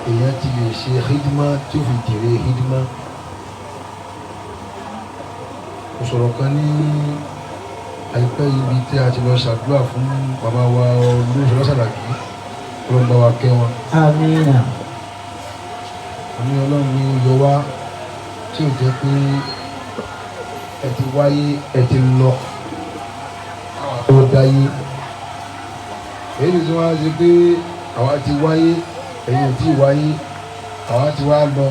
èèyàn ti lè ṣe hídímà tí ó fi jèrè hídímà. Mo sọ̀rọ̀ kan ní àìpẹ́ ibi tí a ti lọ ṣàdúrà fún bàbá wa olóṣèlú Sàlàkí ló ń bá wa kẹ́ wọn. Àmín. Àmì Ọlọ́run ni ó yọ wá tí ò jẹ́ pé ẹ ti wáyé ẹ ti lọ tó dáyé. Èyí tí wọ́n á ṣe pé àwa ti wáyé ẹ̀yin ò tí ì wáyé àwa ti wá lọ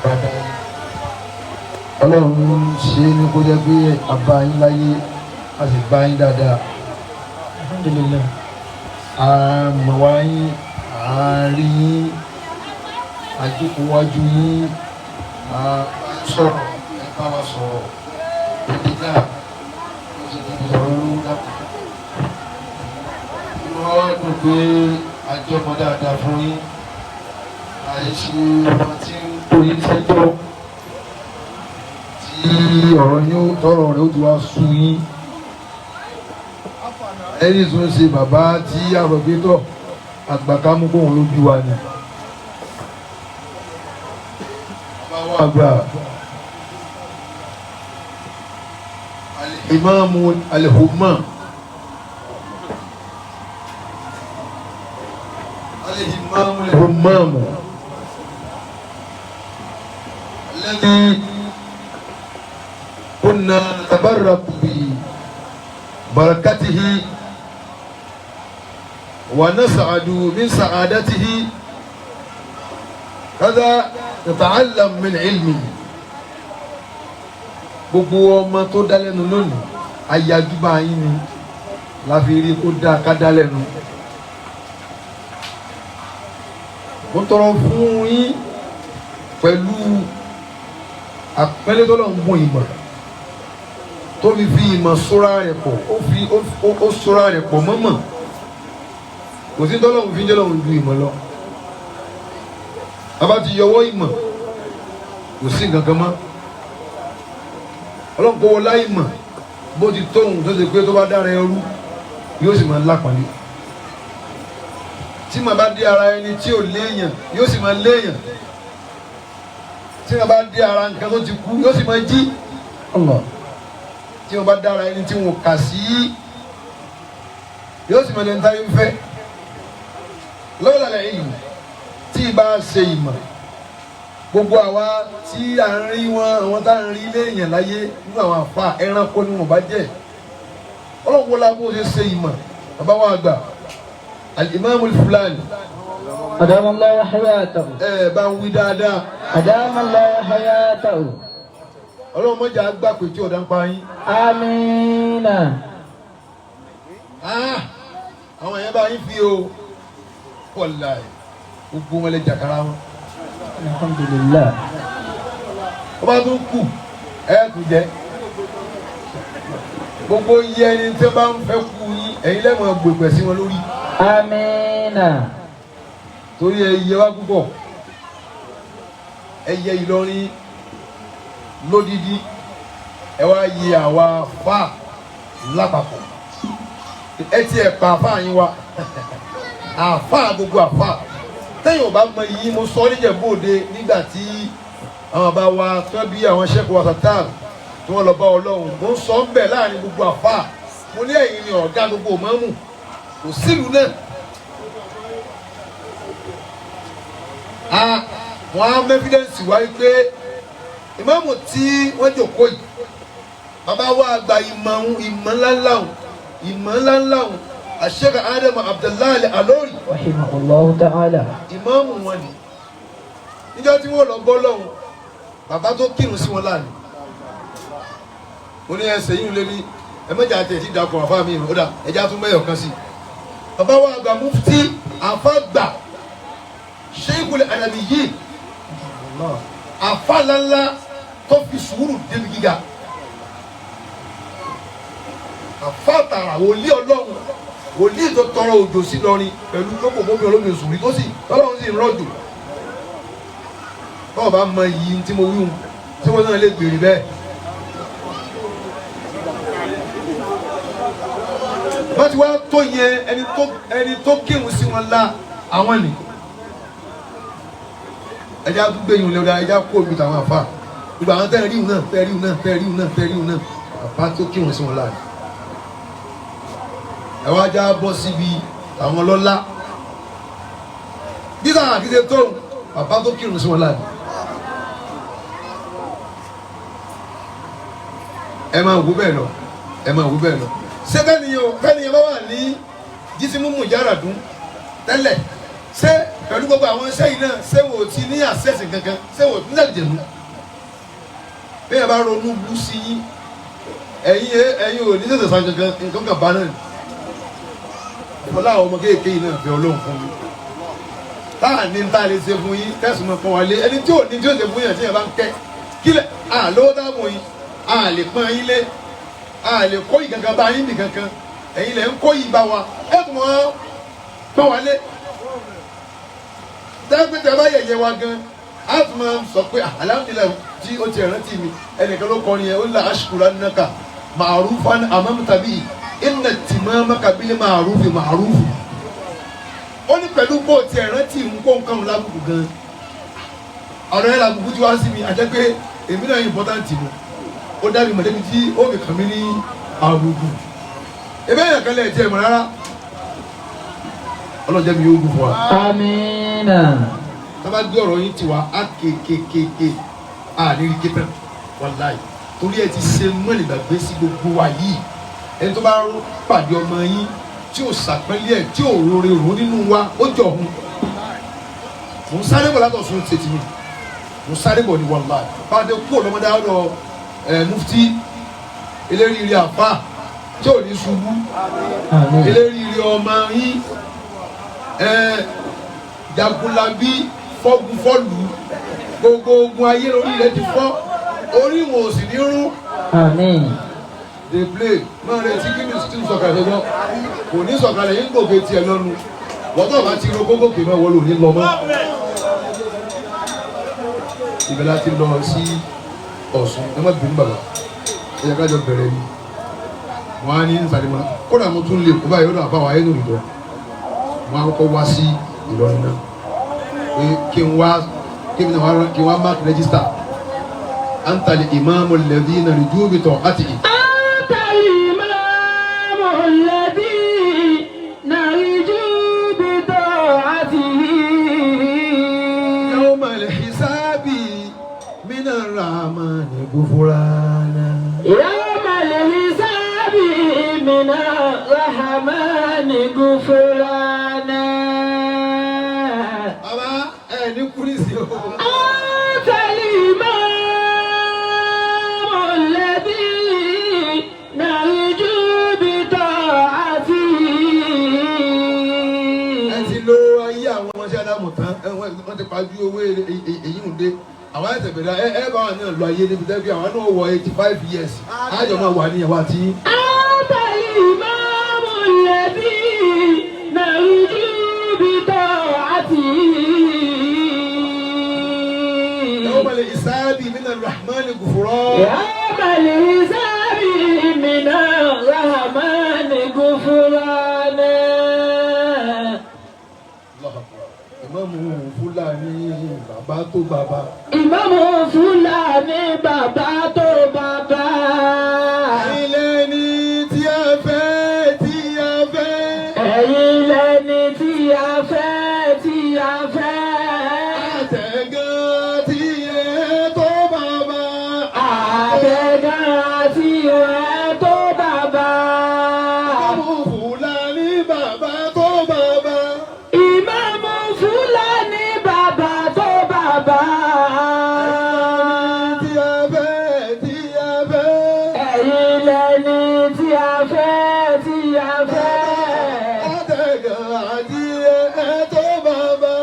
dáadáa. Ọlọ́run ṣe é ní kó jẹ́ pé a bá yín láyé a sì bá yín dáadáa. Alhamdulillah. A mọ̀ wá yín, a rí yín, a jókòó wájú yín, a sọ̀rọ̀, ẹ bá wa sọ̀rọ̀, èdè náà ó sì ti sọ̀rọ̀ lówó dákun. Wọ́n dùn pé a jẹ́ ọmọ dáadáa fún yín, àìsí ọmọ tí ń kó yín sẹ́jọ́ tí ọ̀rọ̀ yóò tọrọ rẹ̀ ó ti wá sú yín. Ẹni tó ń ṣe bàbá tí àrògbétọ̀ àgbàkámú kóhun lójú wa ni. Bàbá àgbà Al-Imamu Al-Humam Al-Imamu Al-Humam الذي كنا نتبرك ببركته ونسعد من سعادته كذا نتعلم من علمه. Gbogbo ọmọ tó dá lẹ́nu lónìí ayájúbà yín ni la fi rí kó dá ká dá lẹ́nu. Mo tọrọ fún yín pẹ̀lú àpẹẹlẹ tó lọ́n mú ìmọ̀ tó fi ìmọ̀ sóra rẹ̀ pọ̀ ó sóra rẹ̀ pọ̀ mọ́mọ́. Kò sí tọ́lọ́hún fi ń jẹ́lọ́hún ju ìmọ̀ lọ. Bàbá ti yọwọ́ ìmọ̀ kò sí nǹkan kan mọ́. Ọlọ́run kò wọ láì mọ̀ bó ti tóhun tó ṣe pé tó bá dára ẹrú yóò sì máa lápàlẹ́. Tí màá bá dé ara ẹni tí ò léèyàn yóò sì máa léèyàn. Tí màá bá dé ara nǹkan tó ti kú yóò sì máa jí. Tí wọ́n bá dára ẹni tí wọ́n kà sí yóò sì máa lẹ́nu táyé ń fẹ́. Lọ́wọ́ lálẹ́ yìí tí ì bá ṣe ìmọ̀ gbogbo àwa tí à ń rí wọn àwọn tá à ń rí léèyàn láyé nínú àwọn àfa ẹranko ni wọn bá jẹ́. Ọlọ́run wọlé abó ṣe ṣe ìmọ̀ bàbá wa àgbà Al-Imam Al-Fulani. Adamallahu hayatahu. Bá ń wí dáadáa. Adamallahu hayatahu. Ọlọ́run mọ́jà gbà pé tí ọ̀dà ń pa yín. Amina. Àwọn èèyàn bá yín fi o wallahi gbogbo wọn lè jàkárá wọn. Alhamdulillah. Ọba tó kù kù jẹ gbogbo iye ẹni tí wọ́n bá ń fẹ́ kú yín ẹ̀yin lẹ́mọ̀ gbogbo sí wọn lórí. Amina. Torí ẹyẹ wá púpọ̀ ẹyẹ Ìlọrin lódìdí ẹ wá yẹ àwa fà lápapọ̀ ẹ ti ẹ̀ pa àfà yín wa àfà gbogbo àfà tẹ́yìn ò bá mọ iyì mo sọ níjẹ̀bú-Òde nígbà tí àwọn bá wa tán bí àwọn sẹ́kù wa sàtàn tí wọ́n lọ bá Ọlọ́run mo ń sọ ń bẹ̀ láàrin gbogbo àfà mo ní ẹ̀yin ni ọ̀gá gbogbo mọ́mù kò sílùú náà. Wọ́n á mẹ́fídẹ́ǹsì wáyé pé ìmáàmù tí wọ́n jòkó yìí bàbá wa àgbà ìmọ̀ ńláńlá Sheikh Adam Abdullahi Al-Alori Rahimahullahu ta'ala. ìmáàmù wọn ni níjọ́ tí wọ́n lọ bọ́ lọ́hùn bàbá tó kírun sí wọn láàrin mo ní ẹsẹ̀ yìí lé ní ẹ̀mẹ́jà àti ẹ̀sìn ìdàkọ̀ àfa mi ó dà ẹ̀já tún mẹ́yọ̀ kan sí bàbá wa àgbà mufti àfa gbà Sheikhul Alawiyyin àfa ńláńlá tó fi sùúrù débi gíga àfa tààrà wòlíì Ọlọ́run wòlíì tó tọrọ òjò sí lọrin pẹ̀lú lóko mọ́bí olómi òsùnrí tó sì tọ́lọ́run sì ń rọ̀jò bọ́ọ̀ bá mọ iyì tí mo wíhun tí wọ́n náà lè gbèrè bẹ́ẹ̀. wọ́n ti wá tó yẹn ẹni tó kírun sí wọn la àwọn nì ẹja tún gbé yìí lẹ́wọ̀dá ẹja kó omi tàwọn àfa gbogbo àwọn tẹ́ẹ̀ríù náà àfa tó kí wọn sí wọn láàyè ẹ wá já bọ́ síbi àwọn lọ́lá bí sáà àkíndé tó àfa tó kí wọn sí wọn láàyè ẹ máa wú bẹ́ẹ̀ lọ ṣé fẹ́niyàn bá wà ní jísímùmù yàrá dún tẹ́lẹ̀ ṣé pẹ̀lú gbogbo àwọn iṣẹ́ yìí náà ṣé wò ó ti ní àṣẹ́sì kankan ṣé wò ó ti ní àjẹ̀mú bí ẹ bá ronú bú sí yín ẹ̀yin ò ní sẹ̀sẹ̀ san kankan nǹkan kan bá náà ni ọlá àwọn ọmọ kéèké yìí náà bẹ Ọlọ́run fún mi táà ní ta lè ṣe fún yín tẹ̀sùn mọ́ pọ́n wálé ẹni tí ò ní tí ó ṣe fún yàn tí yàn bá ń kẹ́ kílẹ̀ àlówó dáàbò yín àlè pọ́n yín lé àlè kó yìí kankan bá yín bì kankan ẹ̀yin lẹ̀ ń kó yìí bá wa ẹ̀ tún wọ́n pọ́n wálé tẹ́gbẹ́tẹ́ bá yẹ̀yẹ́ wa gan a tún máa sọ pé alhamdulilayi tí o ti rántí mi ẹnìkan ló kọrin yẹn ó là ashkura naka ma'rufan amamtabi inna timamaka bil ma'rufi ma'rufu ó ní pẹ̀lú bó ti rántí nǹkan lábùkù gan ọ̀rọ̀ yẹn lábùkù tí wá sí mi àti pé èmi náà important mu ó dábì mọ̀lẹ́bí tí ó fi kàn mí ní àbùkù ebe yẹn kan lẹ̀ jẹ́ ìmọ̀ rárá ọlọ́jẹ́ mi yóò gùn fún wa. Amina. Tábà gbé ọ̀rọ̀ yín tiwa á kékékéké àrírí kétàn wàláì torí ẹ ti ṣe mọ́lẹ̀ gbàgbé sí gbogbo wa yìí ẹni tó bá pàdé ọmọ yín tí ò sàpẹ́lẹ́ ẹ̀ tí ò rore rò nínú wa ó jọ òun mò ń sáré bọ̀ látọ̀ fún tètè mi mò ń sáré bọ̀ ní wàláì pàdé kú ọ̀lọ́mọdé àádọ́ mufti eléríire àfà tí ò ní ṣubú eléríire ọmọ yín jagunlabi fọ́gun fọ́lù gbogbo ogun ayé lórí rẹ ti fọ́ orí wọn ò sì ní rún. Àmín. dey play máa retí kí ni tí ń sọ̀kalẹ̀ lọ kò ní sọ̀kalẹ̀ yín gòkè tiẹ̀ lọ́nu wọ́tọ̀ bá ti ro gbogbo kì í máa wọlé òní lọ mọ́. ibẹ̀ láti lọ sí Ọ̀ṣun ẹ má bínú bàbá ẹ yẹ kájọ bẹ̀rẹ̀ ni wọ́n á ní nsàlẹ̀ kódà mo tún lè kó báyìí ó dà bá wa ayé lórí lọ wọ́n á kọ́kọ́ wá sí Ìlọrin náà pé kí n wá mark register antali imaamu lẹ́dí na rìjú bi tọ̀ àti ì. Antali imaamu lẹ́dí na rìjú bi tọ̀ àti ì. Yawmal hisabi mina rahmani gufurana. Yawmal hisabi mina rahmani gufurana. Ní kúrìsì o. Antali imaamu lẹ́dí na rìjú bi tọ̀ àti ì. Ẹ ti lo ayé àwọn ọmọọṣẹ́ Ádámù tán wọ́n ti pajú owó èyí ń dé àwọn ẹsẹ̀ bẹ̀rẹ̀ ẹ bá wà náà lọ ayé níbi tẹ́bí àwọn náà wọ 85 years àjọ máa wà níyàwó àti. Antali imaamu lẹ́dí na rìjú bi tọ̀ àti ì. Yawmal hisabi mina rahmani gufurana. Yawmal hisabi mina rahmani gufurana. Ìmáàmù Fúlàní bàbá tó bàbá. Ìmáàmù Fúlàní bàbá tó bàbá. Ẹ̀yin lẹni tí a fẹ́ tí a fẹ́. Ẹ̀yin lẹni tí a fẹ́ tí a fẹ́. Àtẹ̀gàn tí ẹ tó bàbá. Àtẹ̀gàn tí ẹ tó bàbá. Ìmáàmù Fúlàní bàbá tó bàbá. Ìmáàmù Fúlàní bàbá tó bàbá. Tí a fẹ́ tí a fẹ́. Ẹ̀yin lẹni tí a fẹ́ tí a fẹ́. Àtẹ̀gàn tí ẹ tó bàbá.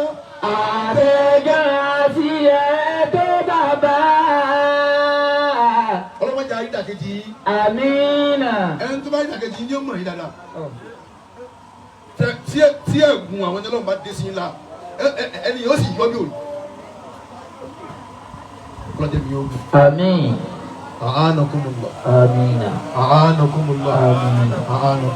Àtẹ̀gàn tí ẹ tó bàbá. Ọlọ́mọdé ayé ìdàkejì yìí. Àmínà. Ẹni tó bá ìdàkejì yìí ni ó mọ̀ yín dáadáa. Tí ẹ̀gùn àwọn ẹni Ọlọ́run bá dé sí ńlá ẹni yóò sì yọ bí òòlù. Ọlọ́dẹ mi yóò gùn. Àmín. A'anakumullah. Àmínà. A'anakumullah. Àmín. A'anakumullah.